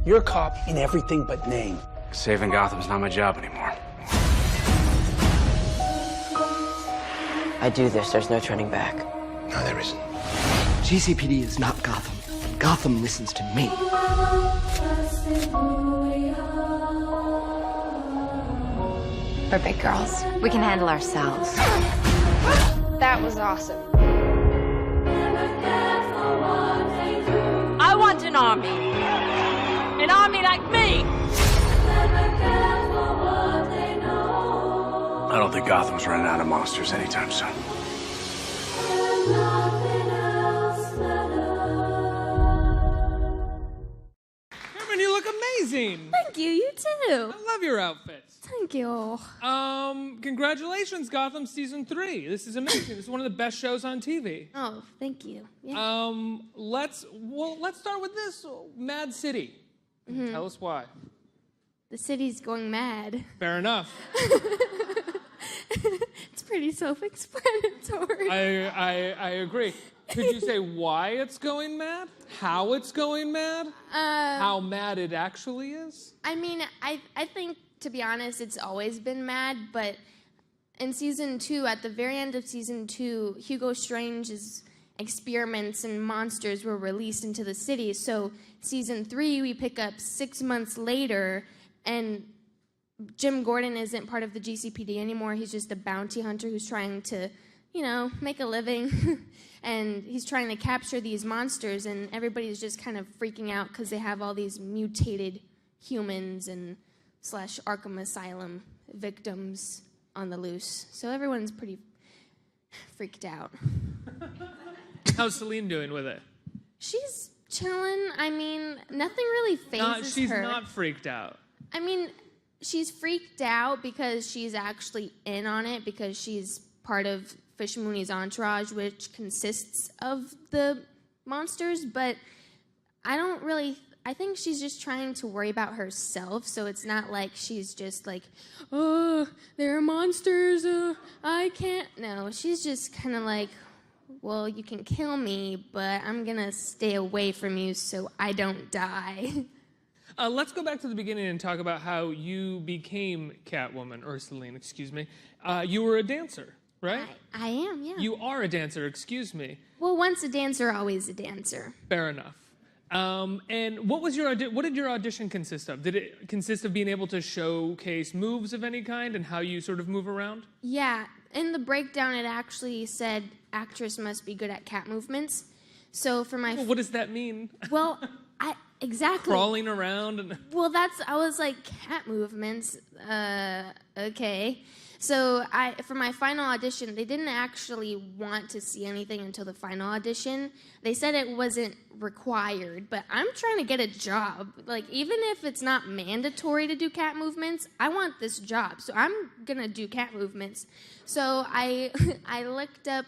You're a cop in everything but name. Saving Gotham's not my job anymore. I do this, there's no turning back. No, there isn't. GCPD is not Gotham. Gotham listens to me. We're big girls. We can handle ourselves. That was awesome. I want an army. An army like me. I don't think Gotham's running out of monsters anytime soon. Camren, you look amazing. Thank you, you too. I love your outfits. Thank you. Congratulations, Gotham Season 3. This is amazing. This is one of the best shows on TV. Oh, thank you. Yeah. Let's start with this. Mad City. Tell us why. The city's going mad. Fair enough. It's pretty self-explanatory. I agree. Could you say why it's going mad? How it's going mad? How mad it actually is? I mean, I think, to be honest, it's always been mad, but in Season 2, at the very end of Season 2, Hugo Strange's experiments and monsters were released into the city. So Season 3, we pick up 6 months later, and Jim Gordon isn't part of the GCPD anymore. He's just a bounty hunter who's trying to, make a living. And he's trying to capture these monsters, and everybody's just kind of freaking out because they have all these mutated humans and / Arkham Asylum victims on the loose. So everyone's pretty freaked out. How's Celine doing with it? She's chilling. I mean, nothing really phases She's her. not freaked out. I mean, she's freaked out because she's actually in on it, because she's part of Fish Mooney's entourage, which consists of the monsters, but I think she's just trying to worry about herself, so it's not like she's just like, oh, there are monsters, I can't. No, she's just kind of like, well, you can kill me, but I'm gonna stay away from you so I don't die. Let's go back to the beginning and talk about how you became Catwoman, or Celine, excuse me. You were a dancer, right? I am, yeah. You are a dancer, excuse me. Well, once a dancer, always a dancer. Fair enough. And what did your audition consist of? Did it consist of being able to showcase moves of any kind and how you sort of move around? Yeah, in the breakdown, it actually said actress must be good at cat movements. So for my... Well, what does that mean? Well, exactly. Crawling around and... Well, I was like, cat movements, okay. So for my final audition, they didn't actually want to see anything until the final audition. They said it wasn't required, but I'm trying to get a job. Like, even if it's not mandatory to do cat movements, I want this job, so I'm gonna do cat movements. So I looked up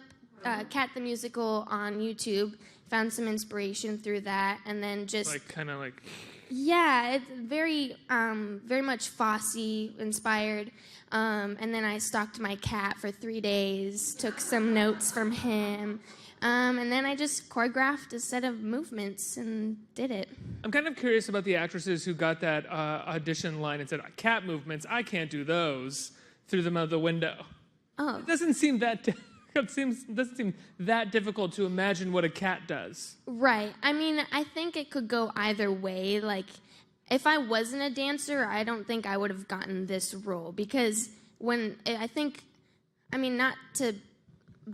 Cat the Musical on YouTube, found some inspiration through that, and then just... Like, kind of like... Yeah, it's very much Fosse inspired. And then I stalked my cat for 3 days, took some notes from him, and then I just choreographed a set of movements and did it. I'm kind of curious about the actresses who got that audition line and said, cat movements, I can't do those, threw them out the window. Oh. It doesn't seem that... doesn't seem that difficult to imagine what a cat does. Right. I mean, I think it could go either way. Like, if I wasn't a dancer, I don't think I would have gotten this role. Because not to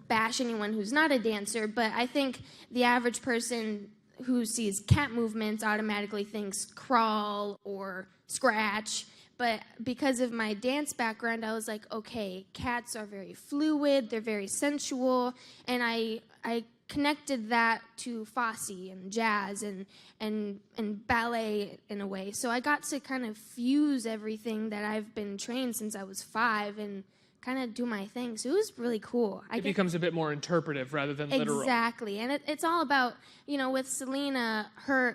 bash anyone who's not a dancer, but I think the average person who sees cat movements automatically thinks crawl or scratch. But because of my dance background, I was like, okay, cats are very fluid, they're very sensual, and I connected that to Fosse and jazz and ballet in a way. So I got to kind of fuse everything that I've been trained since I was 5 and kind of do my thing. So it was really cool. It becomes a bit more interpretive rather than literal. Exactly. And it's all about, with Selena,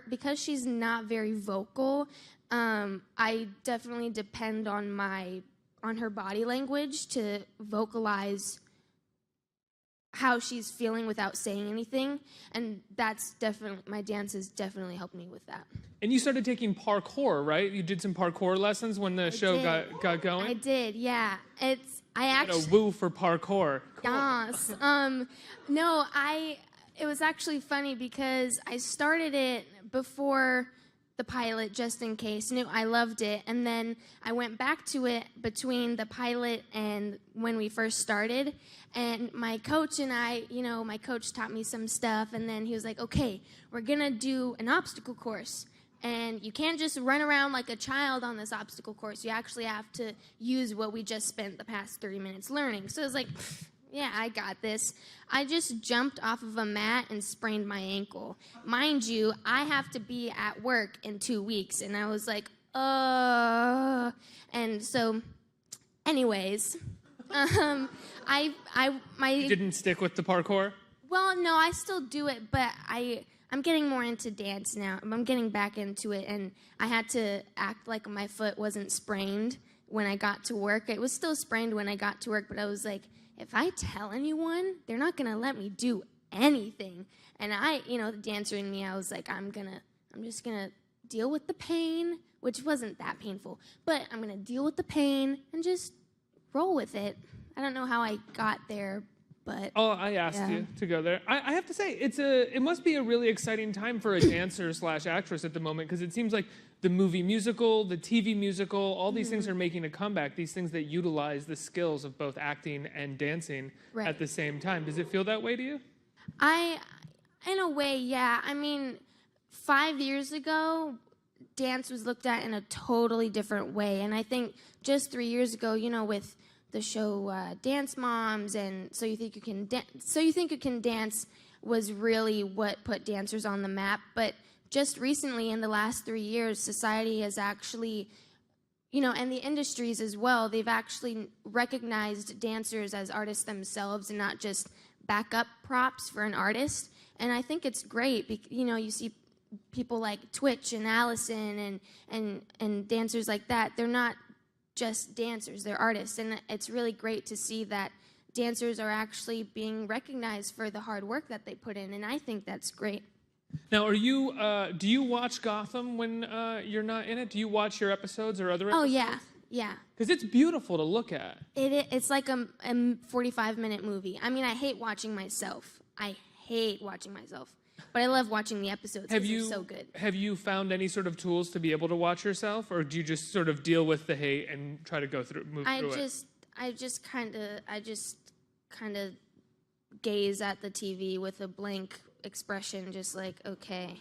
because she's not very vocal, I definitely depend on her body language to vocalize how she's feeling without saying anything, and that's definitely, my dance has definitely helped me with that. And you started taking parkour, right? You did some parkour lessons when the show got going? I did, yeah. I Got actually... a woo for parkour. Cool. Yes. No, it was actually funny because I started it before the pilot, just in case. I loved it, and then I went back to it between the pilot and when we first started. And my coach and I, my coach taught me some stuff, and then he was like, "Okay, we're gonna do an obstacle course, and you can't just run around like a child on this obstacle course. You actually have to use what we just spent the past 30 minutes learning." So I was like, yeah, I got this. I just jumped off of a mat and sprained my ankle. Mind you, I have to be at work in 2 weeks, and I was like, And so, anyways, You didn't stick with the parkour? Well, no, I still do it, but I'm getting more into dance now. I'm getting back into it, and I had to act like my foot wasn't sprained when I got to work. It was still sprained when I got to work, but I was like, if I tell anyone, they're not going to let me do anything. And the dancer in me, I was like, I'm just going to deal with the pain, which wasn't that painful, but I'm going to deal with the pain and just roll with it. I don't know how I got there, but... Oh, I asked you to go there. I have to say, it must be a really exciting time for a dancer/actress at the moment, because it seems like the movie musical, the TV musical, all these things are making a comeback, these things that utilize the skills of both acting and dancing at the same time. Does it feel that way to you? In a way, yeah. I mean, 5 years ago, dance was looked at in a totally different way, and I think just 3 years ago, with the show Dance Moms and So You Think You Can Dance was really what put dancers on the map. But just recently, in the last 3 years, society has actually, and the industries as well, they've actually recognized dancers as artists themselves and not just backup props for an artist. And I think it's great. You see people like Twitch and Allison and dancers like that. They're not just dancers, they're artists, and it's really great to see that dancers are actually being recognized for the hard work that they put in, and I think that's great. Now, do you watch Gotham when you're not in it? Do you watch your episodes or other episodes? Oh, yeah. Because it's beautiful to look at. It's like a 45-minute movie. I mean, I hate watching myself. But I love watching the episodes because they're so good. Have you found any sort of tools to be able to watch yourself, or do you just sort of deal with the hate and try to move through it? I just kind of gaze at the TV with a blank expression, just like, okay,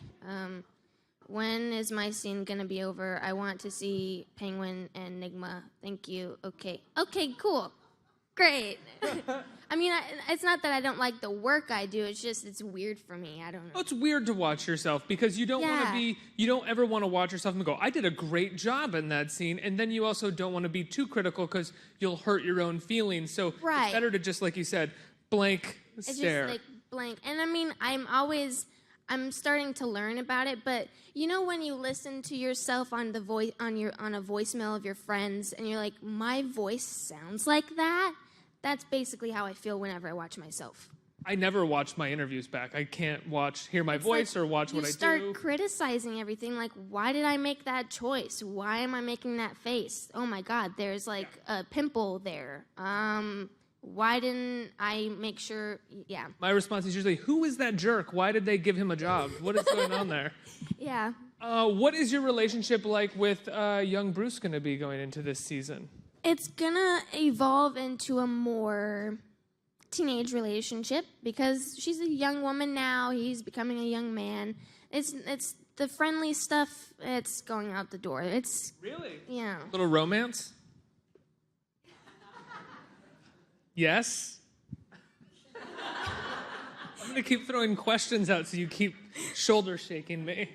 when is my scene gonna be over? I want to see Penguin and Nigma. Thank you. Okay, cool. Great. I mean, it's not that I don't like the work I do. It's just, it's weird for me. I don't know. Oh, it's weird to watch yourself because you don't ever want to watch yourself and go, I did a great job in that scene. And then you also don't want to be too critical because you'll hurt your own feelings. So it's better to just, like you said, blank stare. It's just like blank. And I mean, I'm starting to learn about it, but when you listen to yourself on the on a voicemail of your friends and you're like, my voice sounds like that? That's basically how I feel whenever I watch myself. I never watch my interviews back. I can't hear my voice or watch what I do. You start criticizing everything, like, why did I make that choice? Why am I making that face? Oh my God, there's like a pimple there. Why didn't I make sure? Yeah. My response is usually, who is that jerk? Why did they give him a job? What is going on there? Yeah. What is your relationship like with young Bruce going to be going into this season? It's going to evolve into a more teenage relationship because she's a young woman now. He's becoming a young man. It's the friendly stuff, it's going out the door. It's really? Yeah. Little romance? Yes? I'm going to keep throwing questions out so you keep shoulder shaking me.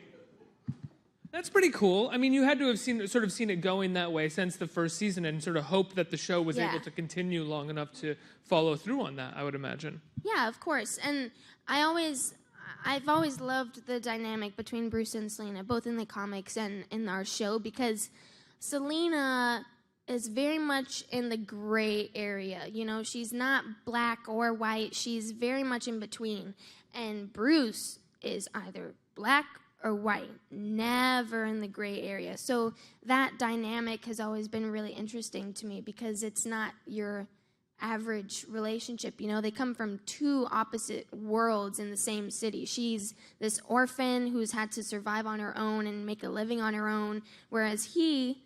That's pretty cool. I mean, you had to have seen it going that way since the first season and sort of hope that the show was able to continue long enough to follow through on that, I would imagine. Yeah, of course. And I've always loved the dynamic between Bruce and Selena, both in the comics and in our show, because Selena is very much in the gray area. You know, she's not black or white. She's very much in between. And Bruce is either black or white, never in the gray area. So that dynamic has always been really interesting to me because it's not your average relationship. You know, they come from two opposite worlds in the same city. She's this orphan who's had to survive on her own and make a living on her own, whereas he's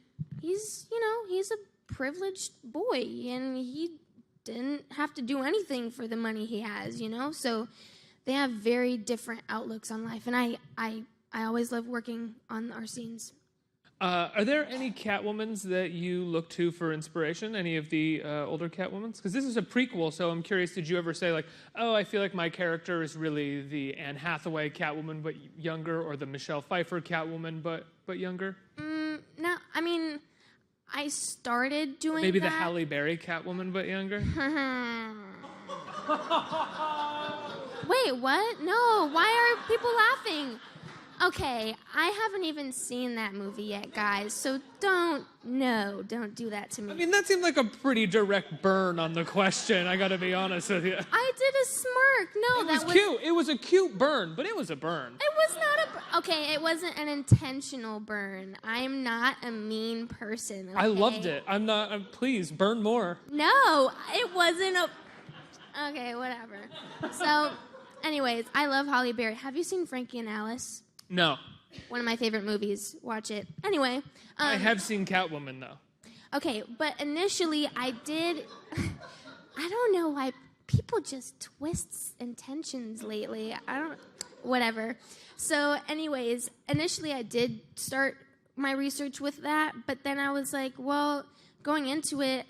a privileged boy, and he didn't have to do anything for the money he has, you know? So they have very different outlooks on life, and I always love working on our scenes. Are there any Catwomans that you look to for inspiration? Any of the older Catwomans? Because this is a prequel, so I'm curious, did you ever say, like, oh, I feel like my character is really the Anne Hathaway Catwoman but younger, or the Michelle Pfeiffer Catwoman but younger? No, I mean, I started doing Maybe that. the Halle Berry Catwoman but younger? Wait, what? No, why are people laughing? Okay, I haven't even seen that movie yet, guys, so don't do that to me. I mean, that seemed like a pretty direct burn on the question, I gotta be honest with you. I did a smirk. No, It was cute. It was a cute burn, but it was a burn. It was not okay, it wasn't an intentional burn. I am not a mean person, okay? I loved it. Please, burn more. No, it wasn't okay, whatever. So, anyways, I love Halle Berry. Have you seen Frankie and Alice? No. One of my favorite movies. Watch it. Anyway. I have seen Catwoman, though. Okay, but initially I did... I don't know why people just twist intentions lately. Whatever. So anyways, initially I did start my research with that, but then I was like, well, going into it,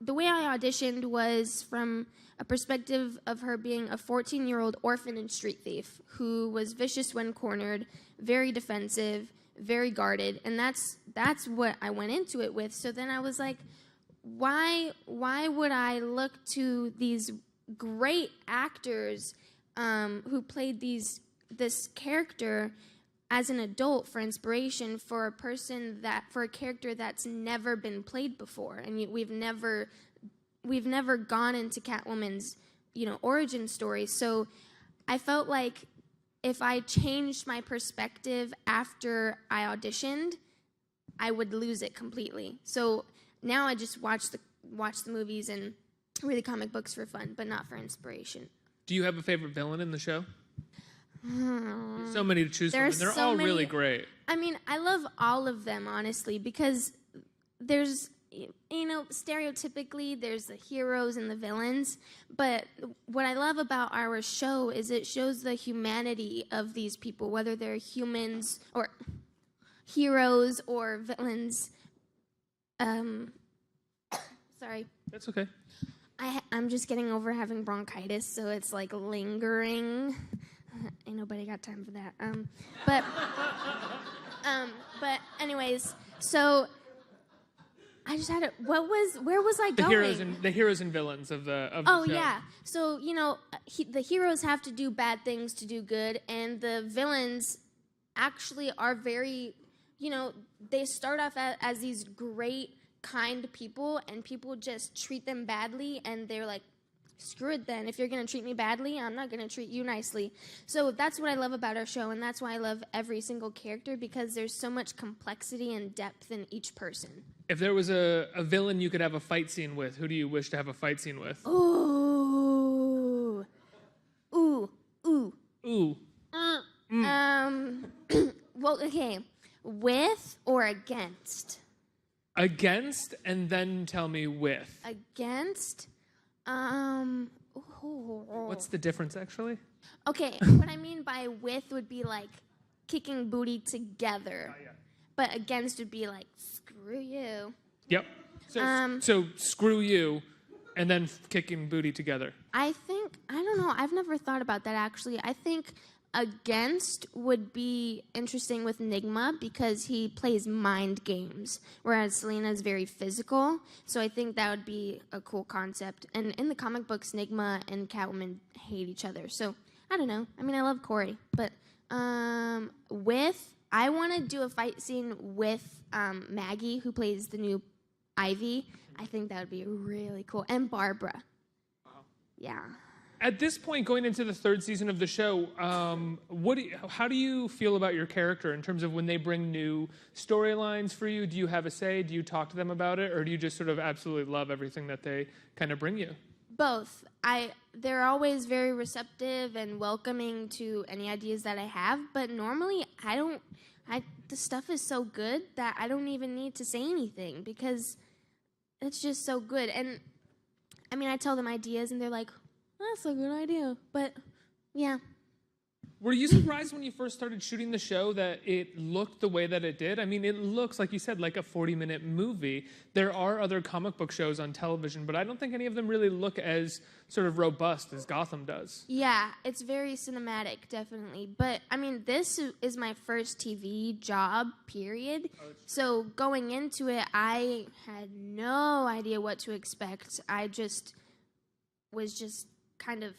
the way I auditioned was from a perspective of her being a 14-year-old orphan and street thief who was vicious when cornered, very defensive, very guarded, and that's what I went into it with. So then I was like, why would I look to these great actors who played this character as an adult for inspiration for a character that's never been played before, and we've never gone into Catwoman's, origin story. So I felt like if I changed my perspective after I auditioned, I would lose it completely. So now I just watch the movies and read the comic books for fun, but not for inspiration. Do you have a favorite villain in the show? There's so many to choose from, and they're so all many, really great. I mean, I love all of them, honestly, because there's, stereotypically, there's the heroes and the villains, but what I love about our show is it shows the humanity of these people, whether they're humans or heroes or villains. Sorry. That's okay. I'm just getting over having bronchitis, so it's like lingering. Ain't nobody got time for that. But anyways, so I just had it. Where was I going? The heroes and villains of the Oh show. yeah. So the heroes have to do bad things to do good, and the villains actually are very, they start off as these great, kind people, and people just treat them badly, and they're like, screw it then. If you're going to treat me badly, I'm not going to treat you nicely. So that's what I love about our show, and that's why I love every single character, because there's so much complexity and depth in each person. If there was a villain you could have a fight scene with, who do you wish to have a fight scene with? Ooh. Well, okay. With or against? Against, and then tell me with. Against? What's the difference, actually? Okay, what I mean by with would be like kicking booty together. Yeah. But against would be like, screw you. Yep. So screw you, and then kicking booty together. I don't know, I've never thought about that actually. I think against would be interesting with Nigma because he plays mind games, whereas Selena is very physical. So I think that would be a cool concept. And in the comic books, Nigma and Catwoman hate each other. So I don't know. I mean, I love Corey, but with I want to do a fight scene with Maggie, who plays the new Ivy. I think that would be really cool. And Barbara. Wow. Yeah. At this point, going into the third season of the show, how do you feel about your character in terms of when they bring new storylines for you? Do you have a say? Do you talk to them about it? Or do you just sort of absolutely love everything that they kind of bring you? Both. They're always very receptive and welcoming to any ideas that I have, but normally the stuff is so good that I don't even need to say anything because it's just so good. And I mean, I tell them ideas and they're like, that's a good idea. But yeah. Were you surprised when you first started shooting the show that it looked the way that it did? I mean, it looks, like you said, like a 40-minute movie. There are other comic book shows on television, but I don't think any of them really look as sort of robust as Gotham does. Yeah, it's very cinematic, definitely. But, I mean, this is my first TV job, period. So going into it, I had no idea what to expect. I was just kind of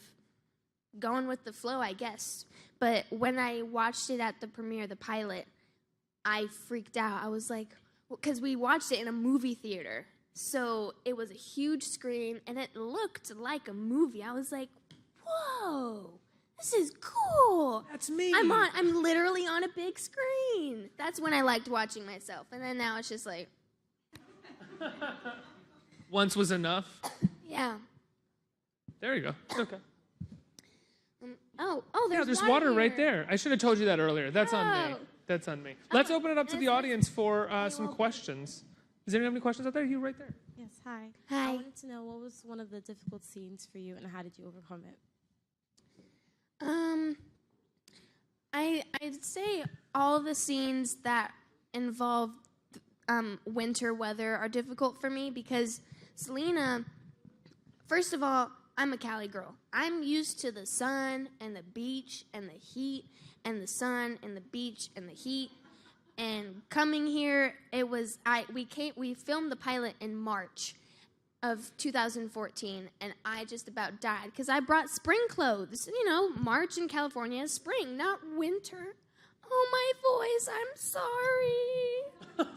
going with the flow, I guess. But when I watched it at the premiere, the pilot, I freaked out. I was like, because we watched it in a movie theater. So it was a huge screen, and it looked like a movie. I was like, whoa, this is cool. That's me. I'm literally on a big screen. That's when I liked watching myself. And then now it's just like. Once was enough? Yeah. There you go. Okay. There's water here. right there. I should have told you that earlier. That's on me. That's on me. Let's open it up to the audience for some questions. Does anyone have any questions out there? You right there. Yes, hi. Hi. I wanted to know, what was one of the difficult scenes for you, and how did you overcome it? I'd say all the scenes that involve winter weather are difficult for me because Selena, first of all, I'm a Cali girl. I'm used to the sun and the beach and the heat and the sun and the beach and the heat. And coming here, we filmed the pilot in March of 2014, and I just about died because I brought spring clothes. You know, March in California is spring, not winter. Oh, my voice, I'm sorry.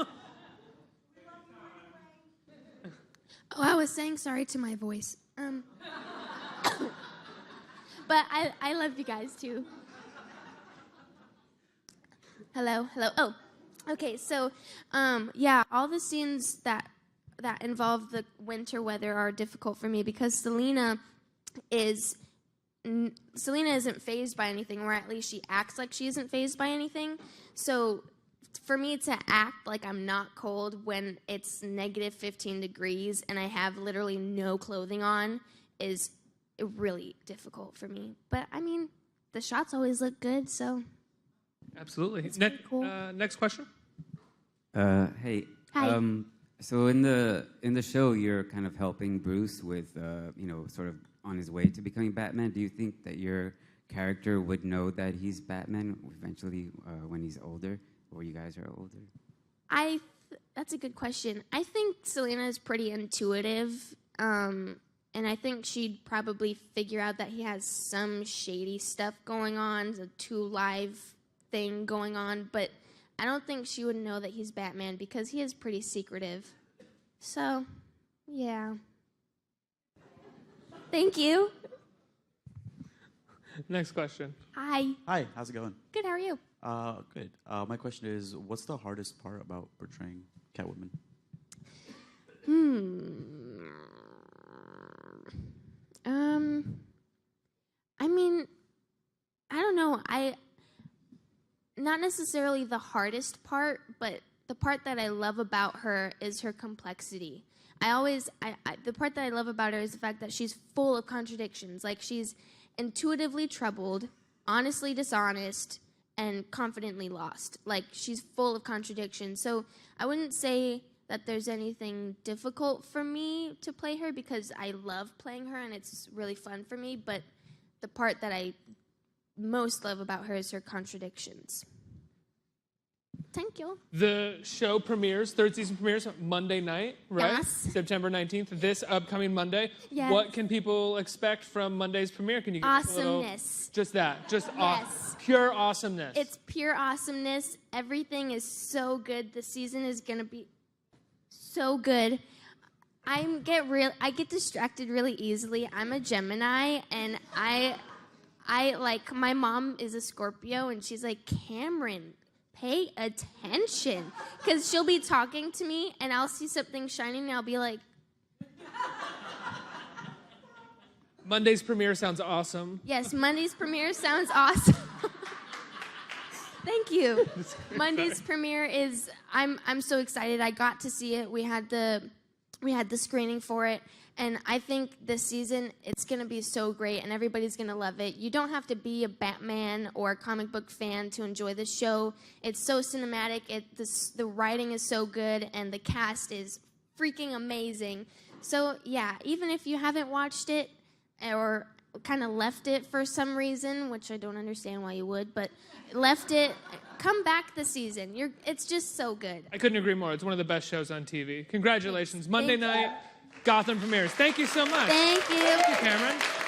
I was saying sorry to my voice. But I love you guys too. Hello. Oh, okay. So, all the scenes that involve the winter weather are difficult for me because Selena isn't fazed by anything, or at least she acts like she isn't fazed by anything. So, for me to act like I'm not cold when it's negative 15 degrees and I have literally no clothing on is really difficult for me. But, I mean, the shots always look good, so. Absolutely. Cool. Next question. Hey. Hi. So in the show, you're kind of helping Bruce with, sort of on his way to becoming Batman. Do you think that your character would know that he's Batman eventually when he's older, or you guys are older? That's a good question. I think Selena is pretty intuitive, and I think she'd probably figure out that he has some shady stuff going on, the 2 Live thing going on, but I don't think she would know that he's Batman because he is pretty secretive. So, yeah. Thank you. Next question. Hi. Hi, how's it going? Good, how are you? Good. My question is, what's the hardest part about portraying Catwoman? I mean, I don't know. Not necessarily the hardest part, but the part that I love about her is her complexity. The part that I love about her is the fact that she's full of contradictions. Like, she's intuitively troubled, honestly dishonest, and confidently lost. Like, she's full of contradictions. So I wouldn't say that there's anything difficult for me to play her because I love playing her and it's really fun for me. But the part that I most love about her is her contradictions. Thank you. The show premieres, third season premieres Monday night, right? Yes. September 19th, this upcoming Monday. Yes. What can people expect from Monday's premiere? Can you give us a little... Awesomeness. Just that. Just Yes. pure awesomeness. It's pure awesomeness. Everything is so good. The season is going to be so good. I get distracted really easily. I'm a Gemini, and I like, my mom is a Scorpio, and she's like, Camren, pay attention. Because she'll be talking to me, and I'll see something shining, and I'll be like... Monday's premiere sounds awesome. Yes, Monday's premiere sounds awesome. Thank you. Monday's premiere is, I'm so excited. I got to see it. We had the screening for it, and I think this season it's going to be so great, and everybody's going to love it. You don't have to be a Batman or a comic book fan to enjoy the show. It's so cinematic. The writing is so good, and the cast is freaking amazing. So yeah, even if you haven't watched it or kind of left it for some reason, which I don't understand why you would, but left it, come back this season. It's just so good. I couldn't agree more. It's one of the best shows on TV. Congratulations. Monday night, Gotham premieres. Thank you so much. Thank you. Thank you, Camren.